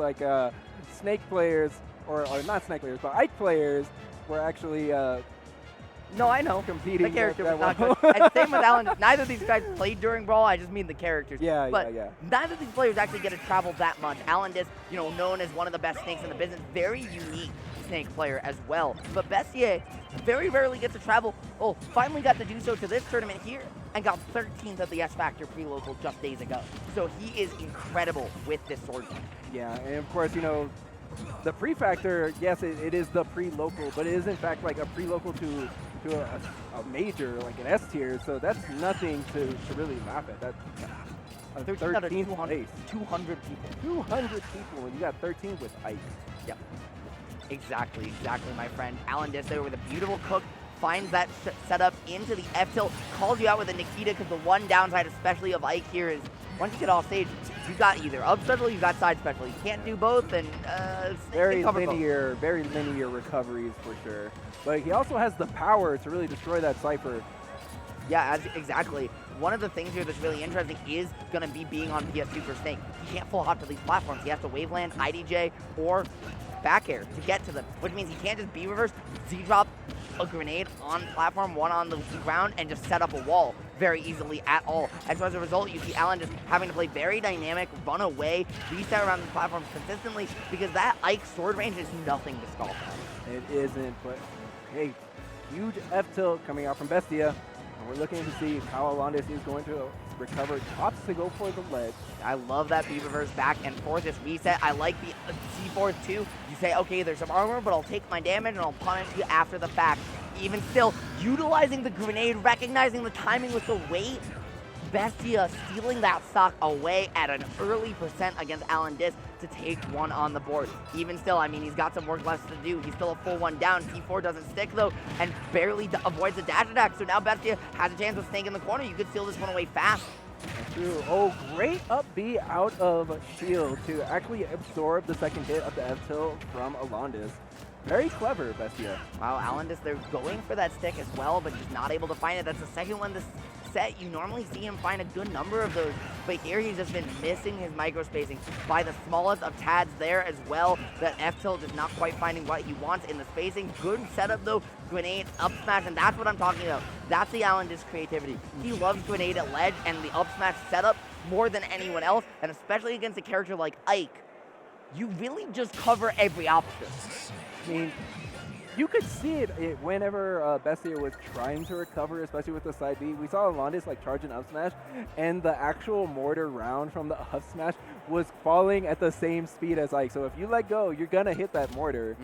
like Snake players, or not Snake players, but Ike players were actually No, I know. competing. The character was that not well. good. And same with Alan. Neither of these guys played during Brawl. I just mean the characters. Yeah, but yeah. neither of these players actually get to travel that much. AlanDiss, you know, known as one of the best snakes in the business, very unique snake player as well. But Bestia very rarely gets to travel. Oh, finally got to do so to this tournament here and got 13th at the S Factor pre-local just days ago. So he is incredible with this sword. Yeah, and of course, you know, the pre-factor, yes, it is the pre-local, but it is in fact like a pre-local to a major, like an S tier, so that's nothing to really laugh at. That's a 13th out of 13th place. 200 people. 200 people, and you got 13 with Ike. Yep. Exactly, my friend. AlanDiss there with a beautiful cook, finds that setup into the F-tilt, calls you out with a Nikita, because the one downside especially of Ike here is once you get off stage, you got either up special, you got side special. You can't do both, and very linear recoveries for sure. But he also has the power to really destroy that Cypher. Yeah, exactly. One of the things here that's really interesting is going to be being on PS2 for Snake. He can't full hop to these platforms. He has to waveland, IDJ, or back air to get to them, which means he can't just B-reverse, Z-drop a grenade on platform, one on the ground, and just set up a wall very easily at all. And so as a result, you see Alan just having to play very dynamic, run away, reset around the platforms consistently, because that Ike sword range is nothing to scoff at. It isn't, but hey, huge F-tilt coming out from Bestia. And we're looking to see how AlanDiss is going to recover, opts to go for the ledge. I love that B-reverse back and forth, just reset. I like the C4 too. You say, okay, there's some armor, but I'll take my damage and I'll punish you after the fact. Even still, utilizing the grenade, recognizing the timing with the weight, Bestia stealing that stock away at an early percent against AlanDiss to take one on the board. Even still, I mean, he's got some work left to do. He's still a full one down. T4 doesn't stick, though, and barely avoids the dash attack. So now Bestia has a chance with Snake in the corner. You could steal this one away fast. That's true. Oh, great up B out of Shield to actually absorb the second hit of the F-tilt from AlanDiss. Very clever, Bestia. Wow, AlanDiss, they're going for that stick as well, but just not able to find it. That's the second one this set. You normally see him find a good number of those, but here he's just been missing his micro spacing by the smallest of tads there as well. That F-tilt is not quite finding what he wants in the spacing. Good setup though, grenade, up smash, and that's what I'm talking about. That's the AlanDiss creativity. He loves grenade at ledge and the up smash setup more than anyone else, and especially against a character like Ike. You really just cover every option. I mean, you could see it whenever Bestia was trying to recover, especially with the side B. We saw AlanDiss like charge an up smash, and the actual mortar round from the up smash was falling at the same speed as Ike. So if you let go, you're gonna hit that mortar.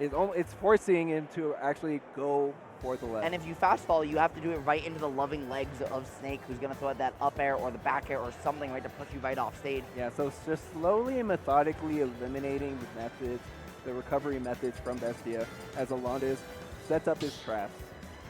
It's forcing him to actually go for the ledge. And if you fast fall, you have to do it right into the loving legs of Snake, who's gonna throw that up air or the back air or something right to push you right off stage. Yeah, so it's just slowly and methodically eliminating the methods, the recovery methods from Bestia as AlanDiss sets up his traps.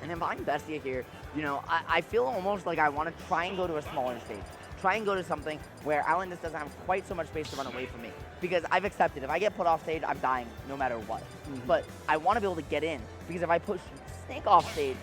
And if I'm Bestia here, you know, I feel almost like I want to try and go to a smaller stage. Try and go to something where AlanDiss doesn't have quite so much space to run away from me. Because I've accepted, if I get put off stage, I'm dying no matter what. But I want to be able to get in, because if I push Snake off stage,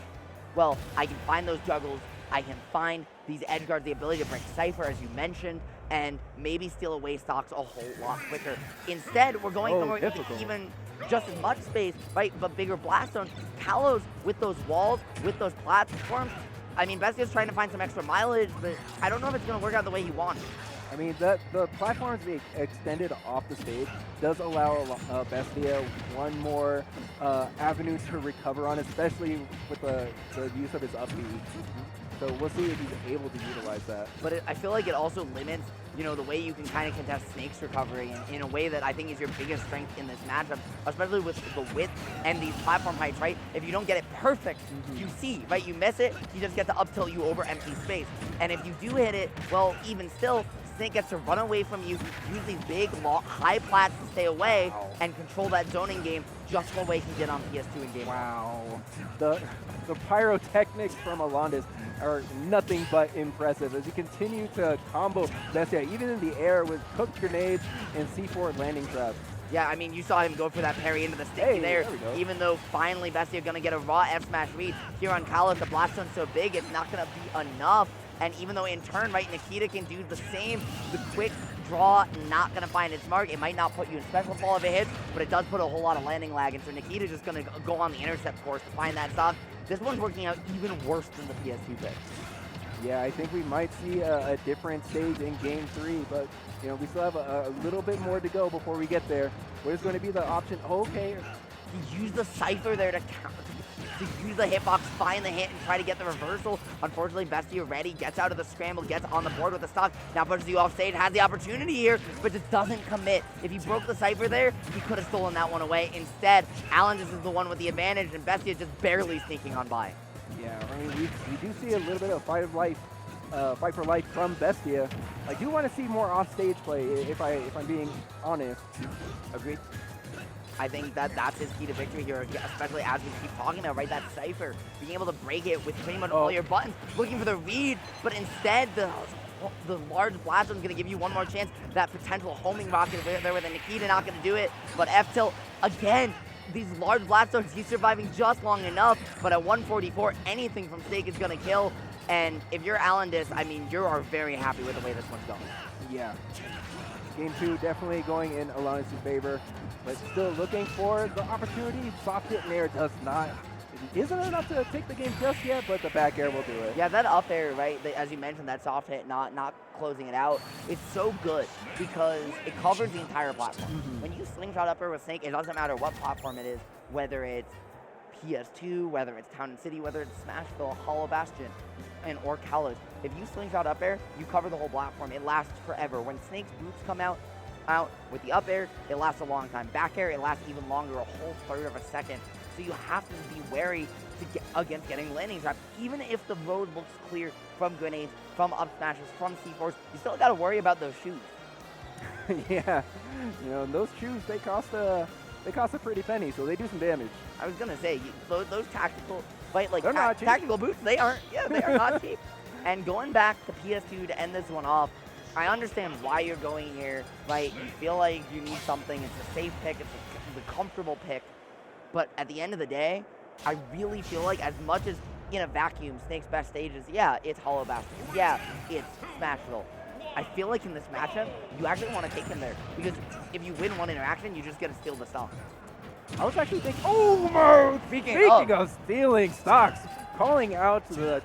well, I can find those juggles, I can find these edge guards, the ability to break Cypher, as you mentioned, and maybe steal away stocks a whole lot quicker. Instead, we're going somewhere even just as much space, right, but bigger blast zones. Kalos with those walls, with those platforms. I mean, Bestia's trying to find some extra mileage, but I don't know if it's going to work out the way he wants. I mean, the platforms being extended off the stage does allow Bestia one more avenue to recover on, especially with the use of his up B. So we'll see if he's able to utilize that. But I feel like it also limits, you know, the way you can kind of contest Snake's recovery in a way that I think is your biggest strength in this matchup, especially with the width and these platform heights, right? If you don't get it perfect, you see, right? You miss it, you just get to up tilt you over empty space. And if you do hit it, well, even still, Snake gets to run away from you, use these big, high plats to stay away, and control that zoning game just the way he did on PS2 in game. Wow. The pyrotechnics from AlanDiss are nothing but impressive as he continue to combo Bestia, even in the air with cooked grenades and C4 landing traps. Yeah, I mean, you saw him go for that parry into the sticky there even though finally Bestia going to get a raw F-smash read. Here on Kalos, the blast zone's so big, it's not going to be enough. And even though in turn, right, Nikita can do the same, the quick draw, not going to find its mark. It might not put you in special fall if it hits, but it does put a whole lot of landing lag, and so Nikita's just going to go on the intercept course to find that stock. This one's working out even worse than the PS2 pick. Yeah, I think we might see a different stage in Game 3, but you know, we still have a little bit more to go before we get there. What is going to be the option? Okay. He used the Cypher there to use the hitbox, find the hit, and try to get the reversal. Unfortunately, Bestia ready, gets out of the scramble, gets on the board with the stock, now pushes you off stage, has the opportunity here, but just doesn't commit. If he broke the Cypher there, he could have stolen that one away. Instead, AlanDiss is the one with the advantage, and Bestia just barely sneaking on by. Yeah, I mean, we do see a little bit of fight for life from Bestia. I do want to see more off-stage play, if I'm being honest. Agreed. I think that's his key to victory here, especially as we keep talking about, right? That Cypher, being able to break it with pretty much all your buttons, looking for the read, but instead the large blast is going to give you one more chance. That potential homing rocket there with a Nikita not going to do it, but F-Tilt, again, these large blast zones, he's surviving just long enough, but at 144, anything from Snake is going to kill, and if you're AlanDiss, I mean, you are very happy with the way this one's going. Yeah. Game 2 definitely going in AlanDiss' favor, but still looking for the opportunity. Soft hit in air does not. It isn't enough to take the game just yet, but the back air will do it. Yeah, that up air, right, as you mentioned, that soft hit, not closing it out, it's so good because it covers the entire platform. When you slingshot up air with Snake, it doesn't matter what platform it is, whether it's PS2, whether it's Town and City, whether it's Smashville, Hollow Bastion, or Kalos. If you slingshot up air, you cover the whole platform. It lasts forever. When Snake's boots come out with the up air, it lasts a long time. Back air, it lasts even longer, a whole third of a second. So you have to be wary against getting landing traps. Even if the road looks clear from grenades, from up smashes, from C4s, you still got to worry about those shoes. Yeah, you know, those shoes, they cost a pretty penny, so they do some damage. I was gonna say those tactical tactical boots, they are not cheap. And going back to PS2 to end this one off, I understand why you're going here, right? You feel like you need something. It's a safe pick. It's the comfortable pick. But at the end of the day, I really feel like as much as in a vacuum, Snake's best stages, yeah, it's Hollow Bastion. Yeah, it's Smashville. I feel like in this matchup, you actually want to take him there. Because if you win one interaction, you just get to steal the stock. I was actually thinking, oh, Mo! Speaking of stealing stocks, calling out the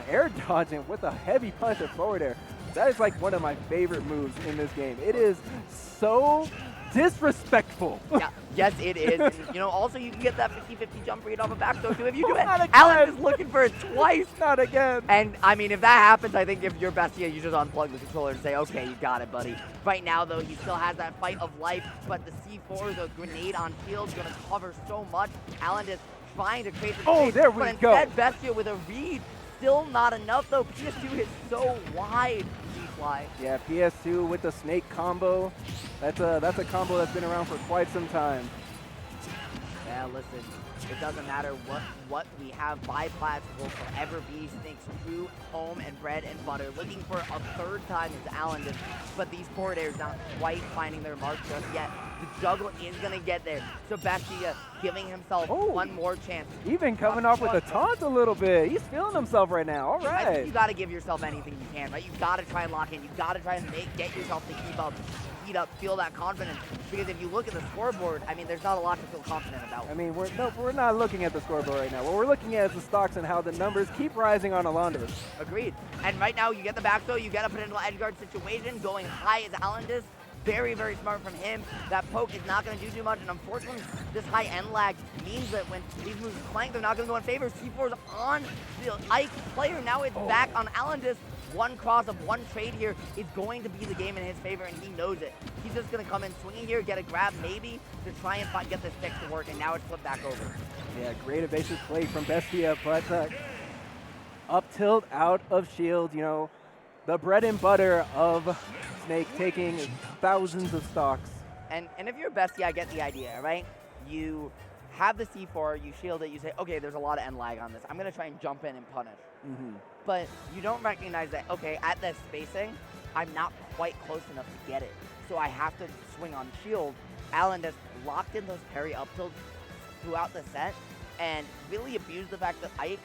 air dodging with a heavy punch of forward air. That is like one of my favorite moves in this game. It is so disrespectful. Yeah, yes, it is. And, you know, also you can get that 50-50 jump read off a back throw too if you do it. Alan is looking for it twice. Not again. And I mean, if that happens, I think if you're Bestia, you just unplug the controller and say, okay, you got it, buddy. Right now, though, he still has that fight of life, but the C4, the grenade on field, is going to cover so much. Alan is trying to create the space, there we but go. instead, Bestia with a read, still not enough, though. PS2 is so wide. Fly. Yeah, PS2 with the Snake combo. That's a combo that's been around for quite some time. Yeah, listen, it doesn't matter what we have. Biplat will forever be Snake's true home and bread and butter. Looking for a third time is AlanDiss, but these forward airs not quite finding their mark just yet. The juggle is going to get there. So Bestia giving himself one more chance. Even coming off with a taunt a little bit. He's feeling himself right now. All right. I think you got to give yourself anything you can, right? You got to try and lock in. You got to try and get yourself to keep up, heat up, feel that confidence. Because if you look at the scoreboard, I mean, there's not a lot to feel confident about. I mean, we're not looking at the scoreboard right now. What we're looking at is the stocks and how the numbers keep rising on AlanDiss. Agreed. And right now, you get the back throw, you get a potential edge guard situation. Going high is AlanDiss. Very, very smart from him. That poke is not going to do too much, and unfortunately, this high end lag means that when these moves clank, they're not going to go in favor. C4's on the Ike player. Now it's back on AlanDiss. One cross of one trade here is going to be the game in his favor, and he knows it. He's just going to come in swinging here, get a grab maybe to try and get this pick to work, and now it's flipped back over. Yeah, great evasive play from Bestia, but up tilt out of shield, you know, the bread and butter of Snake taking thousands of stocks. And if you're Bestia, I get the idea, right? You have the C4, you shield it, you say, okay, there's a lot of end lag on this. I'm going to try and jump in and punish. But you don't recognize that, okay, at this spacing, I'm not quite close enough to get it. So I have to swing on shield. AlanDiss locked in those parry up tilts throughout the set and really abused the fact that Ike's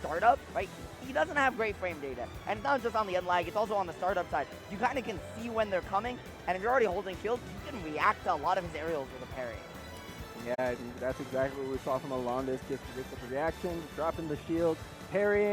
startup, right, he doesn't have great frame data. And it's not just on the unlag, it's also on the startup side. You kind of can see when they're coming, and if you're already holding shield, you can react to a lot of his aerials with a parry. Yeah, that's exactly what we saw from AlanDiss, just the reaction, dropping the shield, parrying.